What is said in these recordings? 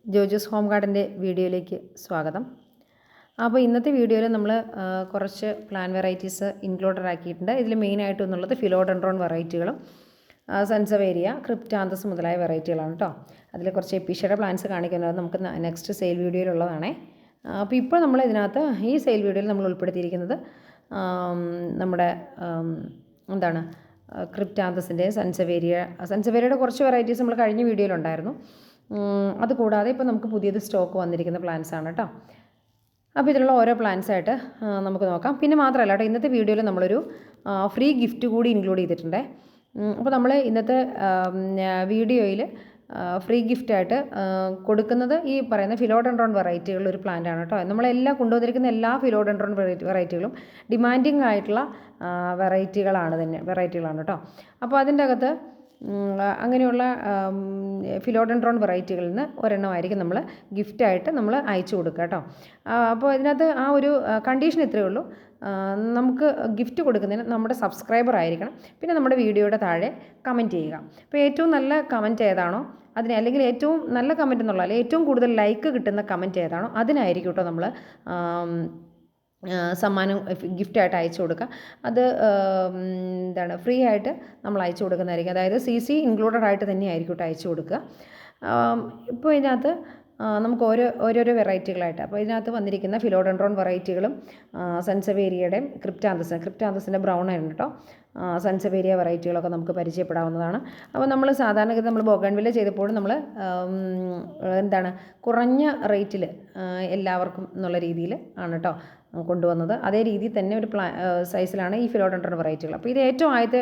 ജോജൂസ് home ഗാർഡൻ്റെ വീഡിയോയിലേക്ക് സ്വാഗതം. അപ്പോൾ ഇന്നത്തെ വീഡിയോയിൽ നമ്മൾ കുറച്ച് പ്ലാന്റ് വെറൈറ്റീസ് ഇൻക്ലൂഡഡ് ആക്കിയിട്ടുണ്ട്. ഇതിൽ മെയിനായിട്ട് എന്നുള്ളത് ഫിലോഡെൻഡ്രോൺ വെറൈറ്റികളും സൺസവേരിയ, ക്രിപ്റ്റാന്തസ് മുതലായ വെറൈറ്റികളാണ് കേട്ടോ. അതിൽ കുറച്ച് എപ്പീഷ്യയുടെ പ്ലാന്റ്സ് കാണിക്കുന്നത് നമുക്ക് നെക്സ്റ്റ് സെയിൽ വീഡിയോയിലുള്ളതാണേ. അപ്പോൾ ഇപ്പോൾ നമ്മൾ ഇതിനകത്ത് ഈ സെയിൽ വീഡിയോയിൽ നമ്മൾ ഉൾപ്പെടുത്തിയിരിക്കുന്നത് നമ്മുടെ എന്താണ് ക്രിപ്റ്റാന്തസിൻ്റെ സൺസവേരിയയുടെ കുറച്ച് വെറൈറ്റീസ് നമ്മൾ കഴിഞ്ഞ വീഡിയോയിലുണ്ടായിരുന്നു. അതുകൂടാതെ ഇപ്പോൾ നമുക്ക് പുതിയത് സ്റ്റോക്ക് വന്നിരിക്കുന്ന പ്ലാന്റ്സ് ആണ് കേട്ടോ. അപ്പോൾ ഇതിലുള്ള ഓരോ പ്ലാന്റ്സ് ആയിട്ട് നമുക്ക് നോക്കാം. പിന്നെ മാത്രമല്ല കേട്ടോ, ഇന്നത്തെ വീഡിയോയിൽ നമ്മളൊരു ഫ്രീ ഗിഫ്റ്റ് കൂടി ഇൻക്ലൂഡ് ചെയ്തിട്ടുണ്ട്. അപ്പോൾ നമ്മൾ ഇന്നത്തെ വീഡിയോയിൽ ഫ്രീ ഗിഫ്റ്റായിട്ട് കൊടുക്കുന്നത് ഈ പറയുന്ന ഫിലോഡെൻഡ്രോൺ വെറൈറ്റികളുടെ ഒരു പ്ലാന്റ് ആണ് കേട്ടോ. നമ്മളെല്ലാം കൊണ്ടുവന്നിരിക്കുന്ന എല്ലാ ഫിലോഡെൻഡ്രോൺ വെറൈറ്റികളും ഡിമാൻഡിങ് ആയിട്ടുള്ള വെറൈറ്റികളാണ് കേട്ടോ. അപ്പോൾ അതിൻ്റെ അകത്ത് അങ്ങനെയുള്ള ഫിലോഡെൻഡ്രോൺ വെറൈറ്റികളിൽ നിന്ന് ഒരെണ്ണമായിരിക്കും നമ്മൾ ഗിഫ്റ്റായിട്ട് നമ്മൾ അയച്ചു കൊടുക്കുക കേട്ടോ. അപ്പോൾ ഇതിനകത്ത് ആ ഒരു കണ്ടീഷൻ ഇത്രയേ ഉള്ളൂ. നമുക്ക് ഗിഫ്റ്റ് കൊടുക്കുന്നതിന് നമ്മുടെ സബ്സ്ക്രൈബർ ആയിരിക്കണം. പിന്നെ നമ്മുടെ വീഡിയോയുടെ താഴെ കമൻറ്റ് ചെയ്യുക. അപ്പോൾ ഏറ്റവും നല്ല കമൻറ്റ് ഏതാണോ അതിന്, അല്ലെങ്കിൽ ഏറ്റവും നല്ല കമൻറ്റ് എന്നുള്ളതല്ല, ഏറ്റവും കൂടുതൽ ലൈക്ക് കിട്ടുന്ന കമൻറ്റ് ഏതാണോ അതിനായിരിക്കും കേട്ടോ നമ്മൾ സമ്മാനം ഗിഫ്റ്റായിട്ട് അയച്ചു കൊടുക്കുക. അത് എന്താണ് ഫ്രീ ആയിട്ട് നമ്മൾ അയച്ചു കൊടുക്കുന്നതായിരിക്കും. അതായത് CC ഇൻക്ലൂഡഡ് ആയിട്ട് തന്നെയായിരിക്കും കേട്ടോ അയച്ചു കൊടുക്കുക. ഇപ്പോൾ ഇതിനകത്ത് നമുക്ക് ഓരോരോ വെറൈറ്റികളായിട്ട്, അപ്പോൾ ഇതിനകത്ത് വന്നിരിക്കുന്ന ഫിലോഡെൻഡ്രോൺ വെറൈറ്റികളും സൺസവേരിയയുടെയും ക്രിപ്റ്റാന്തസിൻ്റെ ബ്രൗൺ ആയിരുന്നു കേട്ടോ. സൺസവേരിയ വെറൈറ്റികളൊക്കെ നമുക്ക് പരിചയപ്പെടാവുന്നതാണ്. അപ്പോൾ നമ്മൾ സാധാരണഗതി നമ്മൾ ബോഗൺവില്ല ചെയ്തപ്പോഴും നമ്മൾ എന്താണ് കുറഞ്ഞ റേറ്റിൽ എല്ലാവർക്കും എന്നുള്ള രീതിയിൽ ആണ് കേട്ടോ കൊണ്ടുവന്നത്. അതേ രീതിയിൽ തന്നെ ഒരു സൈസിലാണ് ഈ ഫിലോഡെൻഡ്രോൺ വെറൈറ്റികൾ. അപ്പോൾ ഇത് ഏറ്റവും ആദ്യത്തെ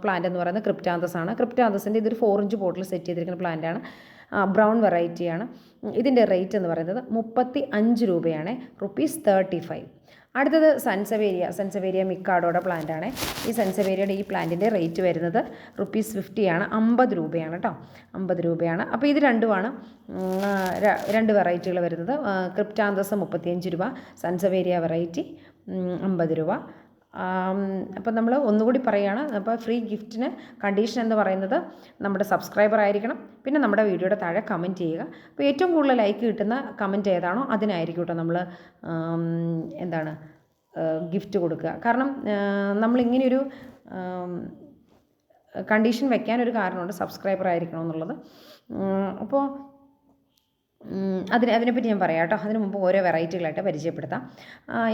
പ്ലാന്റ് എന്ന് പറയുന്നത് ക്രിപ്റ്റാന്തസ് ആണ്. ക്രിപ്റ്റാന്തസിൻ്റെ ഇതൊരു 4 ഇഞ്ച് പോട്ടിൽ സെറ്റ് ചെയ്തിരിക്കുന്ന പ്ലാന്റാണ്. ബ്രൗൺ വെറൈറ്റിയാണ്. ഇതിൻ്റെ റേറ്റ് എന്ന് പറയുന്നത് 35 രൂപയാണ്, ₹35. അടുത്തത് സൺസവേരിയ മിക്കാഡോയുടെ പ്ലാന്റ് ആണ്. ഈ സൺസവേരിയയുടെ ഈ പ്ലാന്റിൻ്റെ റേറ്റ് വരുന്നത് ₹50 ആണ്. 50 രൂപയാണ് കേട്ടോ, 50 രൂപയാണ്. അപ്പോൾ ഇത് രണ്ടുമാണ് രണ്ട് വെറൈറ്റികൾ വരുന്നത്. ക്രിപ്റ്റാന്തസ് 35 രൂപ, സൺസവേരിയ വെറൈറ്റി 50 രൂപ. അപ്പോൾ നമ്മൾ ഒന്നുകൂടി പറയുകയാണ്. അപ്പോൾ ഫ്രീ ഗിഫ്റ്റിന് കണ്ടീഷൻ എന്ന് പറയുന്നത് നമ്മുടെ സബ്സ്ക്രൈബർ ആയിരിക്കണം. പിന്നെ നമ്മുടെ വീഡിയോയുടെ താഴെ കമൻറ്റ് ചെയ്യുക. അപ്പോൾ ഏറ്റവും കൂടുതൽ ലൈക്ക് കിട്ടുന്ന കമൻറ്റ് ഏതാണോ അതിനായിരിക്കും കേട്ടോ നമ്മൾ എന്താണ് ഗിഫ്റ്റ് കൊടുക്കുക. കാരണം നമ്മളിങ്ങനെയൊരു കണ്ടീഷൻ വെക്കാനൊരു കാരണമുണ്ട്, സബ്സ്ക്രൈബർ ആയിരിക്കണം എന്നുള്ളത്. അപ്പോൾ അതിനെപ്പറ്റി ഞാൻ പറയാം കേട്ടോ. അതിന് മുമ്പ് ഓരോ വെറൈറ്റികളായിട്ട് പരിചയപ്പെടുത്താം.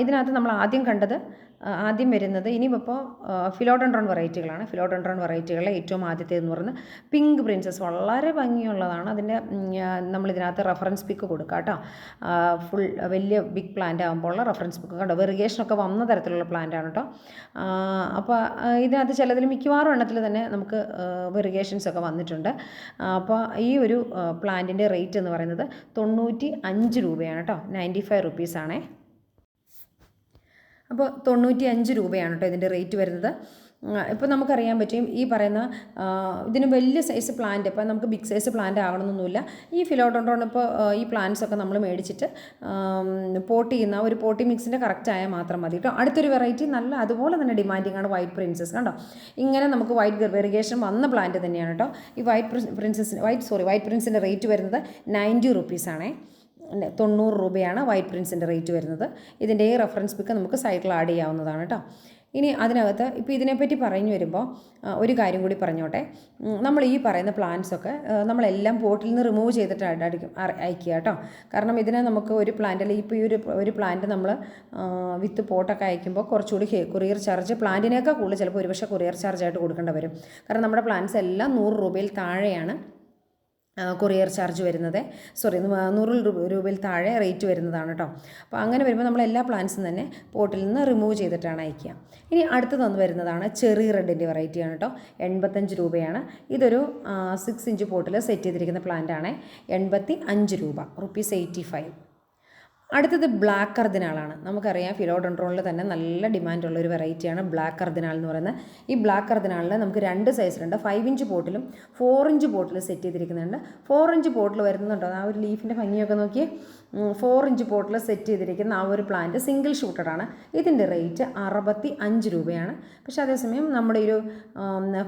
ഇതിനകത്ത് നമ്മൾ ആദ്യം വരുന്നത് ഇനിയിപ്പോൾ ഫിലോഡെൻഡ്രോൺ വെറൈറ്റികളാണ്. ഫിലോഡെൻഡ്രോൺ വെറൈറ്റികളിലെ ഏറ്റവും ആദ്യത്തേതെന്ന് പറയുന്നത് പിങ്ക് പ്രിൻസസ്. വളരെ ഭംഗിയുള്ളതാണ്. അതിൻ്റെ നമ്മളിതിനകത്ത് റെഫറൻസ് പിക്ക് കൊടുക്കുക കേട്ടോ. ഫുൾ വലിയ ബിഗ് പ്ലാന്റ് ആകുമ്പോൾ ഉള്ള റെഫറൻസ് പിക്ക് കണ്ടോ. വെറിഗേഷനൊക്കെ വന്ന തരത്തിലുള്ള പ്ലാന്റാണ് കേട്ടോ. അപ്പോൾ ഇതിനകത്ത് ചിലതിൽ മിക്കവാറും എണ്ണത്തിൽ തന്നെ നമുക്ക് വെറിഗേഷൻസ് ഒക്കെ വന്നിട്ടുണ്ട്. അപ്പോൾ ഈ ഒരു പ്ലാന്റിൻ്റെ റേറ്റ് എന്ന് പറയുന്നത് 95 രൂപയാണ് കേട്ടോ. 95 റുപ്പീസാണേ. അപ്പോൾ 95 രൂപയാണ് കേട്ടോ ഇതിൻ്റെ റേറ്റ് വരുന്നത്. ഇപ്പോൾ നമുക്കറിയാൻ പറ്റും ഈ പറയുന്ന ഇതിന് വലിയ സൈസ് പ്ലാന്റ്, ഇപ്പോൾ നമുക്ക് ബിഗ് സൈസ് പ്ലാന്റ് ആകണമെന്നൊന്നുമില്ല. ഈ ഫിലോഡെൻഡ്രോൺ ഇപ്പോൾ ഈ പ്ലാന്റ്സൊക്കെ നമ്മൾ മേടിച്ചിട്ട് പോട്ട് ചെയ്യുന്ന ഒരു പോട്ടി മിക്സിൻ്റെ കറക്റ്റ് ആയാൽ മാത്രം മതി കേട്ടോ. അടുത്തൊരു വെറൈറ്റി നല്ല അതുപോലെ തന്നെ ഡിമാൻഡിങ് ആണ്, വൈറ്റ് പ്രിൻസസ്. കണ്ടോ, ഇങ്ങനെ നമുക്ക് വൈറ്റ് വെറിഗേഷൻ വന്ന പ്ലാന്റ് തന്നെയാണ് കേട്ടോ. ഈ വൈറ്റ് പ്രിൻസിൻ്റെ റേറ്റ് വരുന്നത് 90 റുപ്പീസാണേ. 90 രൂപയാണ് വൈറ്റ് പ്രിൻസിൻ്റെ റേറ്റ് വരുന്നത്. ഇതിൻ്റെ ഈ റെഫറൻസ് പിക്ക് നമുക്ക് സൈറ്റിൽ ആഡ് ചെയ്യാവുന്നതാണ് കേട്ടോ. ഇനി അതിനകത്ത് ഇപ്പോൾ ഇതിനെപ്പറ്റി പറഞ്ഞു വരുമ്പോൾ ഒരു കാര്യം കൂടി പറഞ്ഞോട്ടെ. നമ്മൾ ഈ പറയുന്ന പ്ലാന്റ്സൊക്കെ നമ്മളെല്ലാം പോട്ടിൽ നിന്ന് റിമൂവ് ചെയ്തിട്ട് അയക്കുക കേട്ടോ. കാരണം ഇതിനെ നമുക്ക് ഒരു പ്ലാന്റിൽ ഇപ്പോൾ ഈ ഒരു പ്ലാന്റ് നമ്മൾ വിത്ത് പോട്ടൊക്കെ അയക്കുമ്പോൾ കുറച്ചുകൂടി കൊറിയർ ചാർജ് പ്ലാന്റിനേക്കാൾ കൂടുതൽ ചിലപ്പോൾ ഒരുപക്ഷെ കൊറിയർ ചാർജായിട്ട് കൊടുക്കേണ്ടി വരും. കാരണം നമ്മുടെ പ്ലാന്റ്സ് എല്ലാം 100 രൂപയിൽ താഴെയാണ് കൊറിയർ ചാർജ് വരുന്നത്. 100 രൂപയിൽ താഴെ റേറ്റ് വരുന്നതാണ് കേട്ടോ. അപ്പോൾ അങ്ങനെ വരുമ്പോൾ നമ്മൾ എല്ലാ പ്ലാന്റ്സും തന്നെ പോട്ടിൽ നിന്ന് റിമൂവ് ചെയ്തിട്ടാണ് അയക്കുക. ഇനി അടുത്തതൊന്ന് വരുന്നതാണ് ചെറി റെഡിൻ്റെ വെറൈറ്റിയാണ് കേട്ടോ. 85 രൂപയാണ്. ഇതൊരു 6 ഇഞ്ച് പോട്ടിൽ സെറ്റ് ചെയ്തിരിക്കുന്ന പ്ലാന്റാണ്. 85 രൂപ, ₹85. അടുത്തത് ബ്ലാക്ക് കർദിനാളാണ്. നമുക്കറിയാം ഫിലോഡെൻഡ്രോണിൽ തന്നെ നല്ല ഡിമാൻഡുള്ള ഒരു വെറൈറ്റിയാണ് ബ്ലാക്ക് കർദിനാൾ എന്ന് പറയുന്നത്. ഈ ബ്ലാക്ക് കർദിനാളിൽ നമുക്ക് 2 സൈസിലുണ്ട്. 5 ഇഞ്ച് പോട്ടിലും 4 ഇഞ്ച് പോട്ടിലും സെറ്റ് ചെയ്തിരിക്കുന്നുണ്ട്. 4 ഇഞ്ച് പോട്ടിൽ വരുന്നുണ്ടോ ആ ഒരു ലീഫിൻ്റെ ഭംഗിയൊക്കെ നോക്കി. 4 ഇഞ്ച് പോട്ടിൽ സെറ്റ് ചെയ്തിരിക്കുന്ന ആ ഒരു പ്ലാന്റ് സിംഗിൾ ഷൂട്ടഡാണ്. ഇതിൻ്റെ റേറ്റ് 65 രൂപയാണ്. പക്ഷേ അതേസമയം നമ്മുടെ ഒരു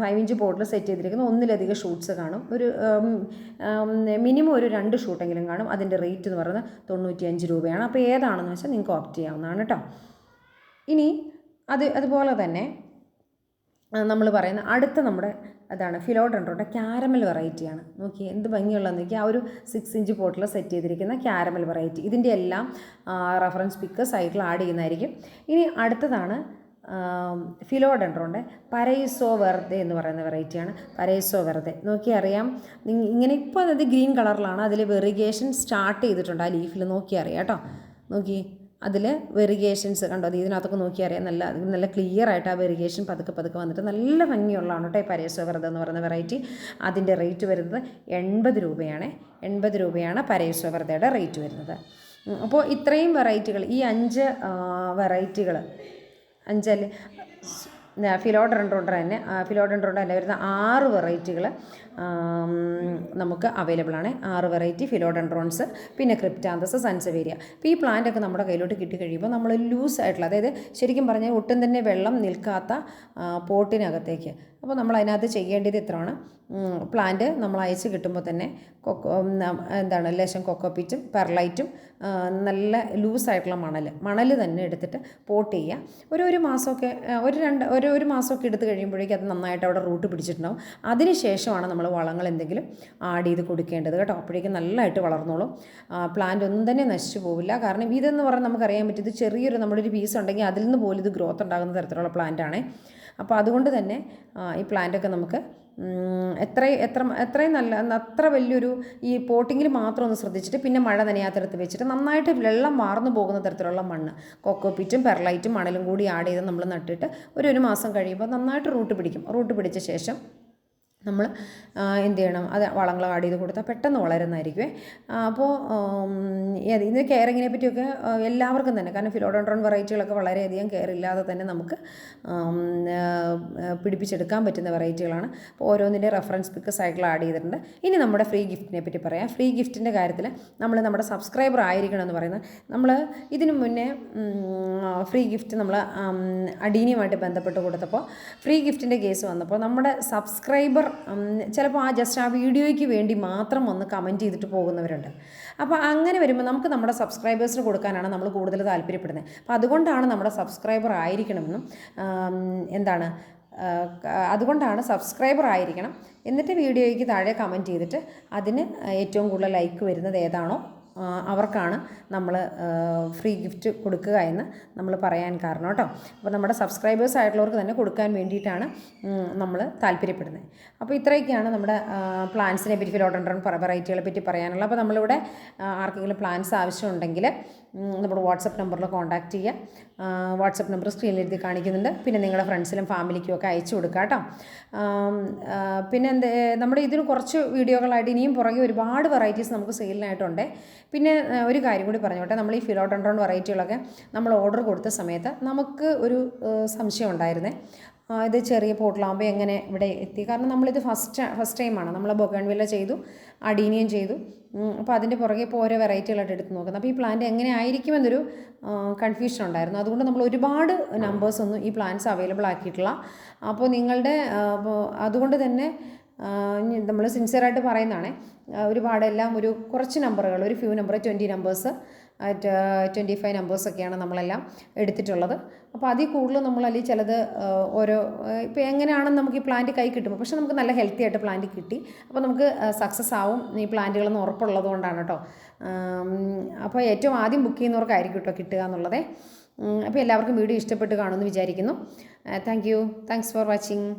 5 ഇഞ്ച് പോട്ടിൽ സെറ്റ് ചെയ്തിരിക്കുന്ന ഒന്നിലധികം ഷൂട്ട്സ് കാണും. ഒരു മിനിമം ഒരു 2 ഷൂട്ടെങ്കിലും കാണും. അതിൻ്റെ റേറ്റ് എന്ന് പറയുന്നത് 95 രൂപയാണ്. അപ്പോൾ ഏതാണെന്ന് വെച്ചാൽ നിങ്ങൾക്ക് ഓപ്റ്റ് ചെയ്യാവുന്നതാണ് കേട്ടോ. ഇനി അതുപോലെ തന്നെ നമ്മൾ പറയുന്ന അടുത്ത നമ്മുടെ അതാണ് ഫിലോഡെൻഡ്രോൻ്റെ ക്യാരമൽ വെറൈറ്റിയാണ്. നോക്കി എന്ത് ഭംഗിയുള്ളതെന്ന് നോക്കി. ആ ഒരു 6 ഇഞ്ച് പോട്ടിൽ സെറ്റ് ചെയ്തിരിക്കുന്ന ക്യാരമൽ വെറൈറ്റി. ഇതിൻ്റെ എല്ലാം റെഫറൻസ് പിക്ക് സൈറ്റിൽ ആഡ് ചെയ്യുന്നതായിരിക്കും. ഇനി അടുത്തതാണ് ഫിലോഡെൻഡ്രോൻ്റെ പരൈസോ വെർദെ എന്ന് പറയുന്ന വെറൈറ്റിയാണ്. പരൈസോ വെർദെ നോക്കി അറിയാം. ഇങ്ങനെ ഇപ്പോൾ അത് ഗ്രീൻ കളറിലാണ്. അതിൽ വെറിഗേഷൻ സ്റ്റാർട്ട് ചെയ്തിട്ടുണ്ട് ആ ലീഫിൽ. നോക്കി അറിയാം കേട്ടോ. നോക്കി അതിൽ വെറിഗേഷൻസ് കണ്ടോ. അത് ഇതിനകത്തൊക്കെ നോക്കി അറിയാം. നല്ല ക്ലിയർ ആയിട്ട് ആ വെറിഗേഷൻ പതുക്കെ വന്നിട്ട് നല്ല ഭംഗിയുള്ളതാണ് കേട്ടോ ഈ പരൈസോ വെർദെ എന്ന് പറയുന്ന വെറൈറ്റി. അതിൻ്റെ റേറ്റ് വരുന്നത് 80 രൂപയാണ്. 80 രൂപയാണ് പരൈസോ വെർദയുടെ റേറ്റ് വരുന്നത്. അപ്പോൾ ഇത്രയും വെറൈറ്റികൾ, ഈ 5 വെറൈറ്റികൾ, 5 ഫിലോഡെൻഡ്രോൻ്റെ തന്നെ വരുന്ന 6 വെറൈറ്റികൾ നമുക്ക് അവൈലബിൾ ആണ്. 6 വെറൈറ്റി ഫിലോഡെൻഡ്രോൺസ്, പിന്നെ ക്രിപ്റ്റാന്തസ്, സൺസവേരിയ. അപ്പോൾ ഈ പ്ലാന്റൊക്കെ നമ്മുടെ കയ്യിലോട്ട് കിട്ടിക്കഴിയുമ്പോൾ നമ്മൾ ലൂസായിട്ടുള്ള, അതായത് ശരിക്കും പറഞ്ഞാൽ ഒട്ടും തന്നെ വെള്ളം നിൽക്കാത്ത പോട്ടിനകത്തേക്ക്, അപ്പോൾ നമ്മൾ അതിനകത്ത് ചെയ്യേണ്ടത് ഇത്രയാണ്. പ്ലാന്റ് നമ്മൾ അയച്ച് കിട്ടുമ്പോൾ തന്നെ ലേശം കൊക്കോപ്പിറ്റും പെർലൈറ്റും നല്ല ലൂസായിട്ടുള്ള മണൽ തന്നെ എടുത്തിട്ട് പോട്ട് ചെയ്യുക. ഒരു മാസമൊക്കെ ഒരു മാസമൊക്കെ എടുത്ത് കഴിയുമ്പോഴേക്കും അത് നന്നായിട്ട് അവിടെ റൂട്ട് പിടിച്ചിട്ടുണ്ടാവും. അതിന് ശേഷമാണ് നമ്മൾ വളങ്ങൾ എന്തെങ്കിലും ആഡ് ചെയ്ത് കൊടുക്കേണ്ടത് കേട്ടോ. അപ്പോഴേക്കും നല്ലതായിട്ട് വളർന്നോളും. പ്ലാന്റ് ഒന്നും തന്നെ നശിച്ചു പോവില്ല. കാരണം ഇതെന്ന് പറഞ്ഞാൽ നമുക്കറിയാൻ പറ്റും, ഇത് ചെറിയൊരു നമ്മുടെ ഒരു പീസ് ഉണ്ടെങ്കിൽ അതിൽ നിന്ന് പോലും ഇത് ഗ്രോത്ത് ഉണ്ടാകുന്ന തരത്തിലുള്ള പ്ലാന്റാണ്. അപ്പോൾ അതുകൊണ്ട് തന്നെ ഈ പ്ലാന്റൊക്കെ നമുക്ക് എത്രയും നല്ല അത്ര വലിയൊരു ഈ പോട്ടിങ്ങിൽ മാത്രം ഒന്ന് ശ്രദ്ധിച്ചിട്ട് പിന്നെ മഴ നനയാത്തടത്ത് വെച്ചിട്ട് നന്നായിട്ട് വെള്ളം വാർന്നു പോകുന്ന തരത്തിലുള്ള മണ്ണ്, കൊക്കോപ്പിറ്റും പെർലൈറ്റും മണലും കൂടി ആഡ് ചെയ്ത് നമ്മൾ നട്ടിട്ട് ഒരു മാസം കഴിയുമ്പോൾ നന്നായിട്ട് റൂട്ട് പിടിക്കും. റൂട്ട് പിടിച്ച ശേഷം നമ്മൾ എന്ത് ചെയ്യണം, അത് വളങ്ങൾ ആഡ് ചെയ്ത് കൊടുത്താൽ പെട്ടെന്ന് വളരുന്നതായിരിക്കുമേ. അപ്പോൾ ഇതിന് കെയറിങ്ങിനെ പറ്റിയൊക്കെ എല്ലാവർക്കും തന്നെ, കാരണം ഫിലോഡെൻഡ്രോൺ വെറൈറ്റികളൊക്കെ വളരെയധികം കെയർ ഇല്ലാതെ തന്നെ നമുക്ക് പിടിപ്പിച്ചെടുക്കാൻ പറ്റുന്ന വെറൈറ്റികളാണ്. അപ്പോൾ ഓരോന്നിൻ്റെ റെഫറൻസ് പിക്ക് സൈക്കിൾ ആഡ് ചെയ്തിട്ടുണ്ട്. ഇനി നമ്മുടെ ഫ്രീ ഗിഫ്റ്റിനെ പറ്റി പറയാം. ഫ്രീ ഗിഫ്റ്റിൻ്റെ കാര്യത്തിൽ നമ്മൾ നമ്മുടെ സബ്സ്ക്രൈബർ ആയിരിക്കണം എന്ന് പറയുന്നത്. നമ്മൾ ഇതിനു മുന്നേ ഫ്രീ ഗിഫ്റ്റ് നമ്മൾ അഡീനിയുമായിട്ട് ബന്ധപ്പെട്ട് കൊടുത്തപ്പോൾ ഫ്രീ ഗിഫ്റ്റിൻ്റെ കേസ് വന്നപ്പോൾ നമ്മുടെ സബ്സ്ക്രൈബർ ചിലപ്പോൾ ജസ്റ്റ് ആ വീഡിയോയ്ക്ക് വേണ്ടി മാത്രം വന്ന് കമൻറ്റ് ചെയ്തിട്ട് പോകുന്നവരുണ്ട്. അപ്പോൾ അങ്ങനെ വരുമ്പോൾ നമുക്ക് നമ്മുടെ സബ്സ്ക്രൈബേഴ്സിന് കൊടുക്കാനാണ് നമ്മൾ കൂടുതൽ താല്പര്യപ്പെടുന്നത്. അപ്പോൾ അതുകൊണ്ടാണ് നമ്മുടെ സബ്സ്ക്രൈബർ ആയിരിക്കണമെന്നും അതുകൊണ്ടാണ് സബ്സ്ക്രൈബർ ആയിരിക്കണം. എന്നിട്ട് വീഡിയോയ്ക്ക് താഴെ കമൻറ്റ് ചെയ്തിട്ട് അതിന് ഏറ്റവും കൂടുതൽ ലൈക്ക് വരുന്നത് ഏതാണോ അവർക്കാണ് നമ്മൾ ഫ്രീ ഗിഫ്റ്റ് കൊടുക്കുക എന്ന് നമ്മൾ പറയാൻ കാരണം കേട്ടോ. അപ്പോൾ നമ്മുടെ സബ്സ്ക്രൈബേഴ്സ് ആയിട്ടുള്ളവർക്ക് തന്നെ കൊടുക്കാൻ വേണ്ടിയിട്ടാണ് നമ്മൾ താല്പര്യപ്പെടുന്നത്. അപ്പോൾ ഇത്രയൊക്കെയാണ് നമ്മുടെ പ്ലാന്റ്സിനെ പറ്റി, ഫിലോഡെൻഡ്രോൺ വെറൈറ്റികളെ പറ്റി പറയാനുള്ളത്. അപ്പോൾ നമ്മളിവിടെ ആർക്കെങ്കിലും പ്ലാന്റ്സ് ആവശ്യമുണ്ടെങ്കിൽ നമ്മുടെ വാട്സപ്പ് നമ്പറിൽ കോൺടാക്റ്റ് ചെയ്യുക. വാട്സപ്പ് നമ്പർ സ്ക്രീനിൽ എഴുതി കാണിക്കുന്നുണ്ട്. പിന്നെ നിങ്ങളുടെ ഫ്രണ്ട്സിലും ഫാമിലിക്കും ഒക്കെ അയച്ചു കൊടുക്കുക കേട്ടോ. പിന്നെ നമ്മുടെ ഇതിന് കുറച്ച് വീഡിയോകളായിട്ട് ഇനിയും പുറകെ ഒരുപാട് വെറൈറ്റീസ് നമുക്ക് സെയിലിനായിട്ടുണ്ട്. പിന്നെ ഒരു കാര്യം കൂടി പറഞ്ഞോട്ടെ, നമ്മൾ ഈ ഫിലോഡെൻഡ്രോൺ വെറൈറ്റികളൊക്കെ നമ്മൾ ഓർഡർ കൊടുത്ത സമയത്ത് നമുക്ക് ഒരു സംശയം ഉണ്ടായിരുന്നേ, ഇത് ചെറിയ പോട്ടിലാകുമ്പോൾ എങ്ങനെ ഇവിടെ എത്തി. കാരണം നമ്മളിത് ഫസ്റ്റ് ടൈമാണ്. നമ്മൾ ബൊഗൺവില്ല ചെയ്തു, അഡീനിയം ചെയ്തു. അപ്പോൾ അതിൻ്റെ പുറകെ ഇപ്പോൾ ഓരോ വെറൈറ്റികളായിട്ട് എടുത്ത് നോക്കുന്നത്. അപ്പോൾ ഈ പ്ലാന്റ് എങ്ങനെ ആയിരിക്കുമെന്നൊരു കൺഫ്യൂഷൻ ഉണ്ടായിരുന്നു. അതുകൊണ്ട് നമ്മൾ ഒരുപാട് നമ്പേഴ്സൊന്നും ഈ പ്ലാന്റ്സ് അവൈലബിൾ ആക്കിയിട്ടില്ല. അപ്പോൾ നിങ്ങളുടെ അതുകൊണ്ട് തന്നെ നമ്മൾ സിൻസിയറായിട്ട് പറയുന്നതാണ്. ഒരുപാടെല്ലാം ഒരു കുറച്ച് നമ്പറുകൾ, ഒരു ഫ്യൂ നമ്പർ 20 നമ്പേഴ്സ് 25 നമ്പേഴ്സൊക്കെയാണ് നമ്മളെല്ലാം എടുത്തിട്ടുള്ളത്. അപ്പോൾ അതിൽ കൂടുതൽ നമ്മളല്ലെങ്കിൽ ചിലത് ഓരോ ഇപ്പോൾ എങ്ങനെയാണെന്ന് നമുക്ക് ഈ പ്ലാന്റ് കൈ കിട്ടുമ്പോൾ, പക്ഷേ നമുക്ക് നല്ല ഹെൽത്തി ആയിട്ട് പ്ലാന്റ് കിട്ടി. അപ്പോൾ നമുക്ക് സക്സസ് ആവും ഈ പ്ലാന്റുകളെന്ന് ഉറപ്പുള്ളത് കൊണ്ടാണ് കേട്ടോ. അപ്പോൾ ഏറ്റവും ആദ്യം ബുക്ക് ചെയ്യുന്നവർക്കായിരിക്കും കേട്ടോ കിട്ടുക എന്നുള്ളത്. അപ്പോൾ എല്ലാവർക്കും വീഡിയോ ഇഷ്ടപ്പെട്ട് കാണുമെന്ന് വിചാരിക്കുന്നു. Thanks for watching.